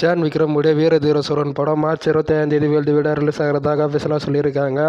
San Vikram உடைய வீர தீர சூரன் படம் மார்ச் 25 வேர்ல்டு வீடாக ரிலீஸ் ஆகிறதாக அஃபிஷியலாக சொல்லியிருக்காங்க.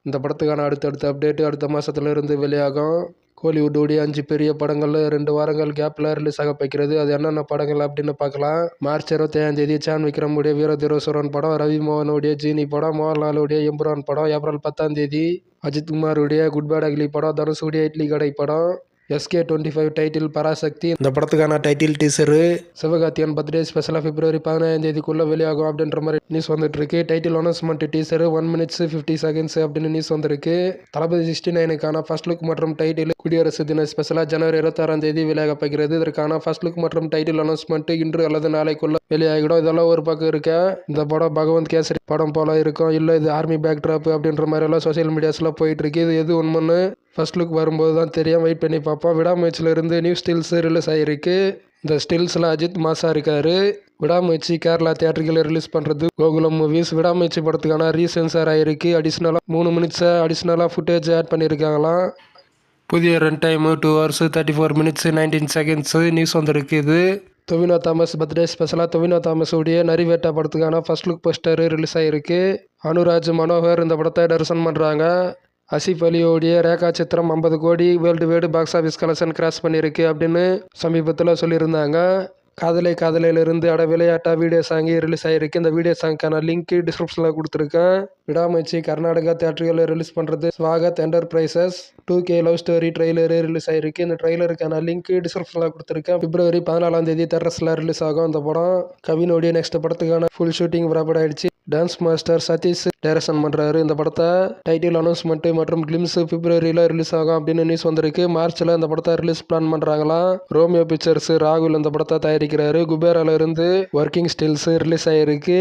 இந்த படத்துக்கான அடுத்தடுத்த அப்டேட்டு அடுத்த மாதத்துல இருந்து வெளியாகும். கோலிவுட்டுடைய 5 பெரிய படங்கள் 2 வாரங்கள் கேப்பில் ரிலீஸ் ஆக வைக்கிறது. அது என்னென்ன படங்கள் அப்படின்னு பார்க்கலாம். மார்ச் 25 சான் விக்ரம் உடைய வீர தீர சூரன் படம், ரவி மோகனுடைய ஜீனி படம், மோகன்லாலுடைய எம்புரான் படம், ஏப்ரல் 10 அஜித் குமாருடைய குட் பேட் அக்லி படம், தனுஷுடைய இட்லி கடை படம், SK25 டைட்டில் பராசக்தி. இந்த படத்துக்கான டைட்டில் டீசரு சிவகார்த்தியன் பர்த்டே ஸ்பெஷலாக பிப்ரவரி 15 வெளியாகும் அப்படின்ற மாதிரி நியூஸ் வந்துட்டு இருக்கு. Title announcement teacher 1 minutes 50 seconds அப்படின்னு நியூஸ் வந்திருக்கு. தளபதி 69க்கான ஃபர்ஸ்ட் லுக் மற்றும் டைட்டில் குடியரசு தின ஸ்பெஷலாக ஜனவரி 26 வெளியாக போகிறது. இதற்கான ஃபர்ஸ்ட் லுக் மற்றும் டைட்டில் அனௌன்ஸ்மெண்ட் இன்று அல்லது நாளைக்குள்ள வெளியாகிடும். இதெல்லாம் ஒரு பக்கம் இருக்க, இந்த படம் பகவந்த் கேசரி படம் போல இருக்கும், இல்லை இது ஆர்மி பேக் ட்ராப் அப்படின்ற மாதிரி எல்லாம் சோசியல் மீடியாஸ்ல போயிட்டு இருக்கு. இது எது உண்மைன்னு ஃபர்ஸ்ட் லுக் வரும்போது தான் தெரியும். வெயிட் பண்ணி பார்ப்போம். விடாமுயற்சியிலிருந்து நியூ ஸ்டில்ஸ் ரிலீஸ் ஆகிருக்கு. இந்த ஸ்டில்ஸில் அஜித் மாசா இருக்காரு. விடாமுயற்சி கேரளா தியேட்டர்களில் ரிலீஸ் பண்ணுறது கோகுலம் மூவிஸ். விடாமுயற்சி படத்துக்கான ரீசென்சார் ஆகிருக்கு. அடிஷ்னலாக 3 minutes அடிஷ்னலாக ஃபுட்டேஜ் ஆட் பண்ணியிருக்காங்களாம். புதிய run time 2 hours 34 minutes 19 seconds news வந்திருக்கு. இது தொவினோ தாமஸ் பர்த்டே ஸ்பெஷலாக தொவினோ தாமஸ் உடைய நரிவேட்டா படத்துக்கான ஃபர்ஸ்ட் லுக் போஸ்டர் ரிலீஸ் ஆகிருக்கு. அனுராஜ் மனோகர் இந்த படத்தை டைரக்ஷன் பண்ணுறாங்க. ஆசிஃப் அலியோடைய ரேகா சித்திரம் 50 கோடி world wide box office collection cross பண்ணியிருக்கு அப்படின்னு சமீபத்தில் சொல்லியிருந்தாங்க. காதலை காதலையிலிருந்து அட விளையாட்டா வீடியோ சாங்கி ரிலீஸ் ஆகிருக்கு. இந்த வீடியோ சாங்க்கான லிங்க் டிஸ்கிரிப்ஷனில் கொடுத்துருக்கேன். விடாமுயற்சி கர்நாடகா தியேட்டர்களில் ரிலீஸ் பண்ணுறது Swagath enterprises 2K love story trailer release ஆகிருக்கு. இந்த ட்ரெய்லருக்கான லிங்க் டிஸ்கிரிப்ஷனில் கொடுத்துருக்கேன். பிப்ரவரி 14 தேட்டர்ஸில் ரிலீஸ் ஆகும். இந்த படம் கவினோடைய நெக்ஸ்ட் படத்துக்கான ஃபுல் ஷூட்டிங் ப்ராப்பர்ட் ஆயிடுச்சு. டான்ஸ் மாஸ்டர் சதீஷ் டைரக்ஷன் பண்ணுறாரு. இந்த படத்தை டைட்டில் அனௌன்ஸ்மெண்ட் மற்றும் கிளிம்ஸ் பிப்ரவரியில் ரிலீஸ் ஆகும் அப்படின்னு நியூஸ் வந்திருக்கு. மார்ச்சில் இந்த படத்தை ரிலீஸ் பிளான் பண்ணுறாங்களாம். ரோமியோ பிக்சர்ஸ் ராகுல் இந்த படத்தை தயாரிக்கிறாரு. குபேரால இருந்து ஒர்க்கிங் ஸ்டில்ஸ் ரிலீஸ் ஆகிருக்கு.